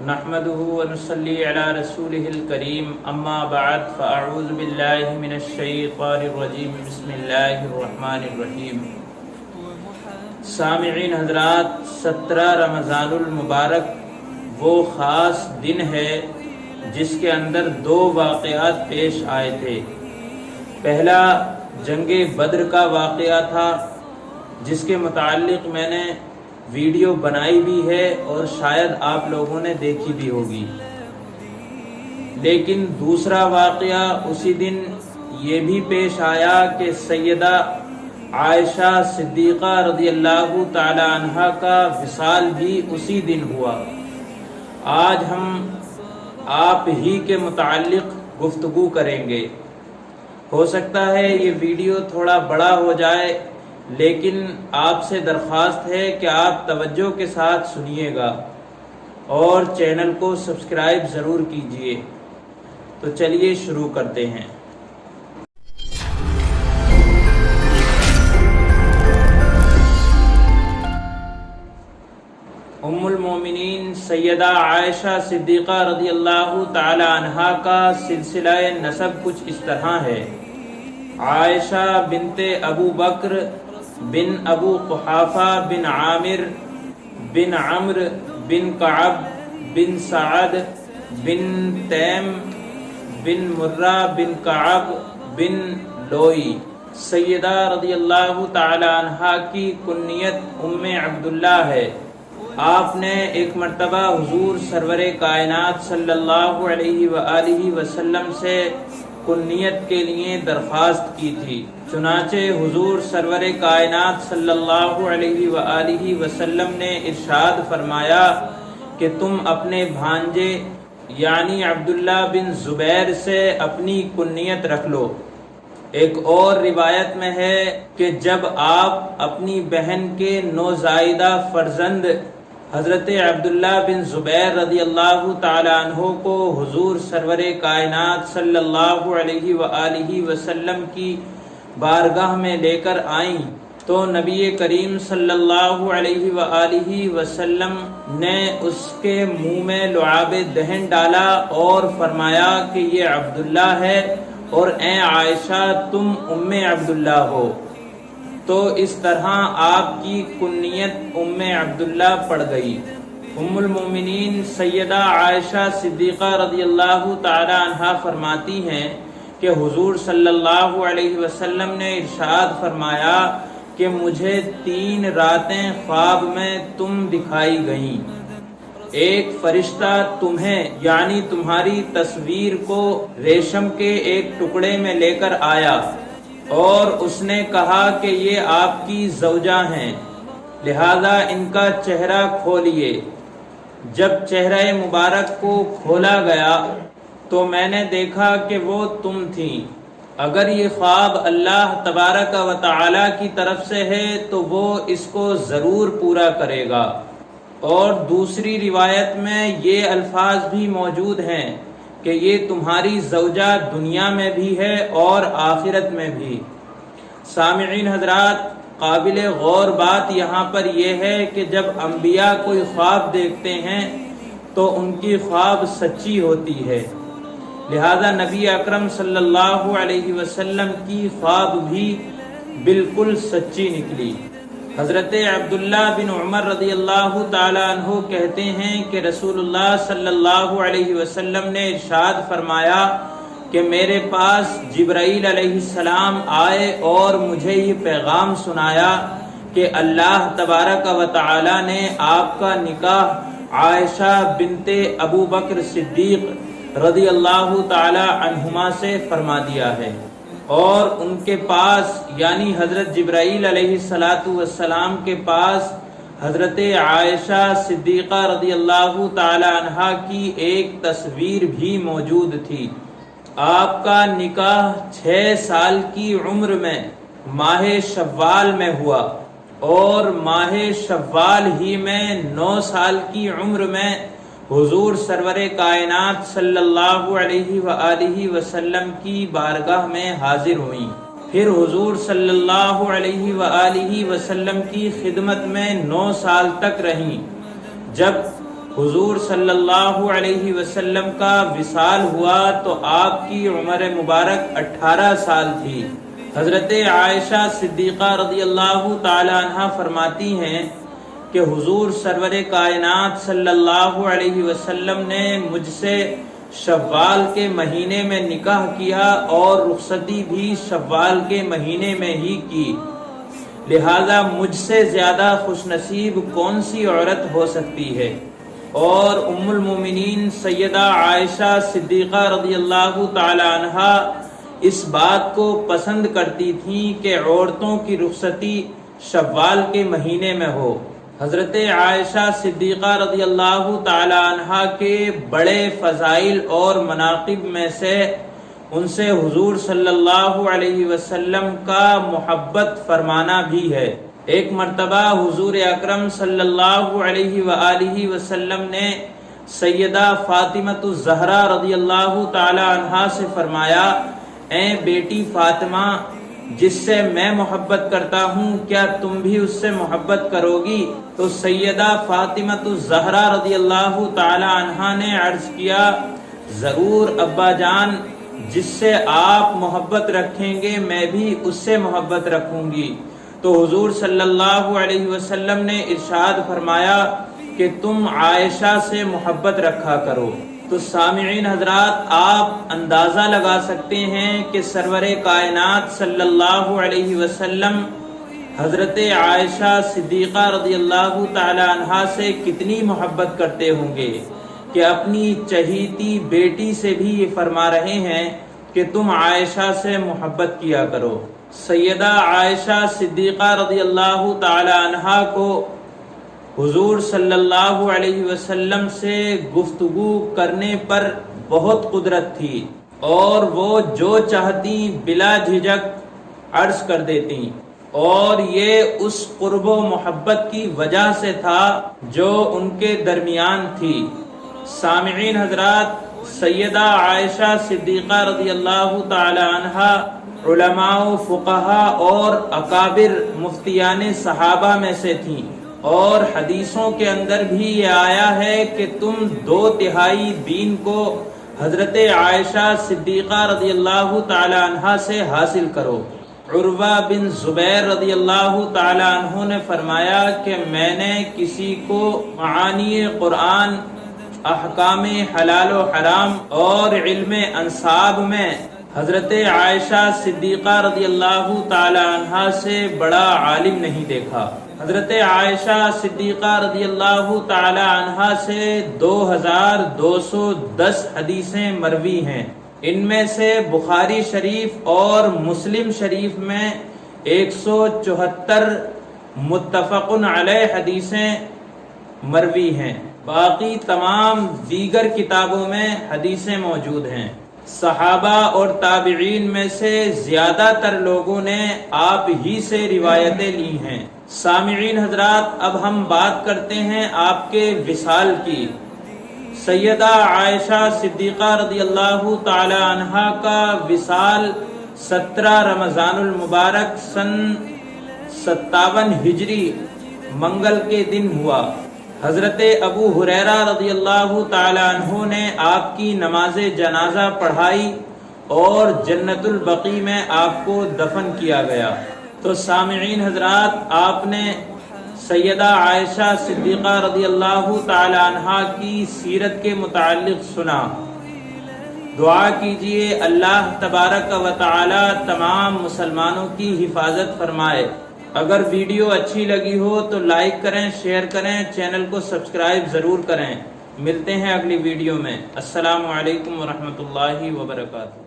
نحمده ونصلي على رسوله الكريم اما بعد فاعوذ بالله من الشیطان الرجیم بسم اللہ الرحمن الرحیم۔ سامعین حضرات، 17 رمضان المبارک وہ خاص دن ہے جس کے اندر 2 واقعات پیش آئے تھے۔ پہلا جنگ بدر کا واقعہ تھا جس کے متعلق میں نے ویڈیو بنائی بھی ہے اور شاید آپ لوگوں نے دیکھی بھی ہوگی، لیکن دوسرا واقعہ اسی دن یہ بھی پیش آیا کہ سیدہ عائشہ صدیقہ رضی اللہ تعالی عنہا کا وصال بھی اسی دن ہوا۔ آج ہم آپ ہی کے متعلق گفتگو کریں گے۔ ہو سکتا ہے یہ ویڈیو تھوڑا بڑا ہو جائے، لیکن آپ سے درخواست ہے کہ آپ توجہ کے ساتھ سنیے گا اور چینل کو سبسکرائب ضرور کیجئے۔ تو چلیے شروع کرتے ہیں۔ ام المومنین سیدہ عائشہ صدیقہ رضی اللہ تعالی عنہا کا سلسلہ نسب کچھ اس طرح ہے۔ عائشہ بنت ابو بکر بن ابو قحافہ بن عامر بن عمرو بن کعب بن سعد بن تیم بن مرہ بن کعب بن لوئی سیدہ رضی اللہ تعالی عنہا کی کنیت ام عبداللہ ہے۔ آپ نے ایک مرتبہ حضور سرور کائنات صلی اللہ علیہ وآلہ وسلم سے کنیت کے لیے درخواست کی تھی، چنانچہ حضور سرور کائنات صلی اللہ علیہ وآلہ وسلم نے ارشاد فرمایا کہ تم اپنے بھانجے یعنی عبداللہ بن زبیر سے اپنی کنیت رکھ لو۔ ایک اور روایت میں ہے کہ جب آپ اپنی بہن کے نوزائیدہ فرزند حضرت عبداللہ بن زبیر رضی اللہ تعالی عنہ کو حضور سرور کائنات صلی اللہ علیہ وآلہ وسلم کی بارگاہ میں لے کر آئیں تو نبی کریم صلی اللہ علیہ وآلہ وسلم نے اس کے منہ میں لعاب دہن ڈالا اور فرمایا کہ یہ عبداللہ ہے اور اے عائشہ تم ام عبداللہ ہو۔ تو اس طرح آپ کی کنیت ام عبداللہ پڑ گئی۔ ام المومنین سیدہ عائشہ صدیقہ رضی اللہ تعالی عنہا فرماتی ہیں کہ حضور صلی اللہ علیہ وسلم نے ارشاد فرمایا کہ مجھے 3 راتیں خواب میں تم دکھائی گئیں۔ ایک فرشتہ تمہیں یعنی تمہاری تصویر کو ریشم کے ایک ٹکڑے میں لے کر آیا اور اس نے کہا کہ یہ آپ کی زوجہ ہیں، لہذا ان کا چہرہ کھولیے۔ جب چہرہ مبارک کو کھولا گیا تو میں نے دیکھا کہ وہ تم تھیں۔ اگر یہ خواب اللہ تبارک و تعالی کی طرف سے ہے تو وہ اس کو ضرور پورا کرے گا۔ اور دوسری روایت میں یہ الفاظ بھی موجود ہیں کہ یہ تمہاری زوجہ دنیا میں بھی ہے اور آخرت میں بھی۔ سامعین حضرات، قابل غور بات یہاں پر یہ ہے کہ جب انبیاء کوئی خواب دیکھتے ہیں تو ان کی خواب سچی ہوتی ہے، لہذا نبی اکرم صلی اللہ علیہ وسلم کی خواب بھی بالکل سچی نکلی۔ حضرت عبداللہ بن عمر رضی اللہ تعالی عنہ کہتے ہیں کہ رسول اللہ صلی اللہ علیہ وسلم نے ارشاد فرمایا کہ میرے پاس جبرائیل علیہ السلام آئے اور مجھے یہ پیغام سنایا کہ اللہ تبارک و تعالی نے آپ کا نکاح عائشہ بنت ابو بکر صدیق رضی اللہ تعالی عنہما سے فرما دیا ہے، اور ان کے پاس یعنی حضرت جبرائیل علیہ السلام کے پاس حضرت عائشہ صدیقہ رضی اللہ تعالی عنہا کی ایک تصویر بھی موجود تھی۔ آپ کا نکاح 6 سال کی عمر میں ماہ شوال میں ہوا اور ماہ شوال ہی میں 9 سال کی عمر میں حضور سرور کائنات صلی اللہ علیہ وآلہ وسلم کی بارگاہ میں حاضر ہوئیں۔ پھر حضور صلی اللہ علیہ وآلہ وسلم کی خدمت میں 9 سال تک رہیں۔ جب حضور صلی اللہ علیہ وسلم کا وصال ہوا تو آپ کی عمر مبارک 18 سال تھی۔ حضرت عائشہ صدیقہ رضی اللہ تعالی عنہ فرماتی ہیں کہ حضور سرور کائنات صلی اللہ علیہ وسلم نے مجھ سے شوال کے مہینے میں نکاح کیا اور رخصتی بھی شوال کے مہینے میں ہی کی، لہذا مجھ سے زیادہ خوش نصیب کون سی عورت ہو سکتی ہے۔ اور ام المومنین سیدہ عائشہ صدیقہ رضی اللہ تعالی عنہا اس بات کو پسند کرتی تھیں کہ عورتوں کی رخصتی شوال کے مہینے میں ہو۔ حضرت عائشہ صدیقہ رضی اللہ تعالی عنہا کے بڑے فضائل اور مناقب میں سے ان سے حضور صلی اللہ علیہ وسلم کا محبت فرمانا بھی ہے۔ ایک مرتبہ حضور اکرم صلی اللہ علیہ وآلہ وسلم نے سیدہ فاطمۃ الزہرا رضی اللہ تعالی عنہا سے فرمایا، اے بیٹی فاطمہ، جس سے میں محبت کرتا ہوں کیا تم بھی اس سے محبت کرو گی؟ تو سیدہ فاطمۃ الزہرا رضی اللہ تعالی عنہا نے عرض کیا، ضرور ابا جان، جس سے آپ محبت رکھیں گے میں بھی اس سے محبت رکھوں گی۔ تو حضور صلی اللہ علیہ وسلم نے ارشاد فرمایا کہ تم عائشہ سے محبت رکھا کرو۔ تو سامعین حضرات، آپ اندازہ لگا سکتے ہیں کہ سرور کائنات صلی اللہ علیہ وسلم حضرت عائشہ صدیقہ رضی اللہ تعالی عنہا سے کتنی محبت کرتے ہوں گے کہ اپنی چہیتی بیٹی سے بھی یہ فرما رہے ہیں کہ تم عائشہ سے محبت کیا کرو۔ سیدہ عائشہ صدیقہ رضی اللہ تعالی عنہا کو حضور صلی اللہ علیہ وسلم سے گفتگو کرنے پر بہت قدرت تھی اور وہ جو چاہتی بلا جھجک عرض کر دیتی، اور یہ اس قرب و محبت کی وجہ سے تھا جو ان کے درمیان تھی۔ سامعین حضرات، سیدہ عائشہ صدیقہ رضی اللہ تعالی عنہا علماء و فقہا اور اکابر مفتیان صحابہ میں سے تھیں، اور حدیثوں کے اندر بھی یہ آیا ہے کہ تم 2/3 دین کو حضرت عائشہ صدیقہ رضی اللہ تعالی عنہا سے حاصل کرو۔ عروہ بن زبیر رضی اللہ تعالی عنہ نے فرمایا کہ میں نے کسی کو معانی قرآن، احکام حلال و حرام اور علم انصاب میں حضرت عائشہ صدیقہ رضی اللہ تعالی عنہا سے بڑا عالم نہیں دیکھا۔ حضرت عائشہ صدیقہ رضی اللہ تعالی عنہا سے 2210 حدیثیں مروی ہیں، ان میں سے بخاری شریف اور مسلم شریف میں 174 متفق علیہ حدیثیں مروی ہیں، باقی تمام دیگر کتابوں میں حدیثیں موجود ہیں۔ صحابہ اور تابعین میں سے زیادہ تر لوگوں نے آپ ہی سے روایتیں لی ہیں۔ سامعین حضرات، اب ہم بات کرتے ہیں آپ کے وصال کی۔ سیدہ عائشہ صدیقہ رضی اللہ تعالی عنہا کا وصال 17 رمضان المبارک سن 57 ہجری منگل کے دن ہوا۔ حضرت ابو ہریرہ رضی اللہ تعالی عنہ نے آپ کی نماز جنازہ پڑھائی اور جنت البقیع میں آپ کو دفن کیا گیا۔ تو سامعین حضرات، آپ نے سیدہ عائشہ صدیقہ رضی اللہ تعالی عنہا کی سیرت کے متعلق سنا۔ دعا کیجئے اللہ تبارک و تعالی تمام مسلمانوں کی حفاظت فرمائے۔ اگر ویڈیو اچھی لگی ہو تو لائک کریں، شیئر کریں، چینل کو سبسکرائب ضرور کریں۔ ملتے ہیں اگلی ویڈیو میں۔ السلام علیکم ورحمۃ اللہ وبرکاتہ۔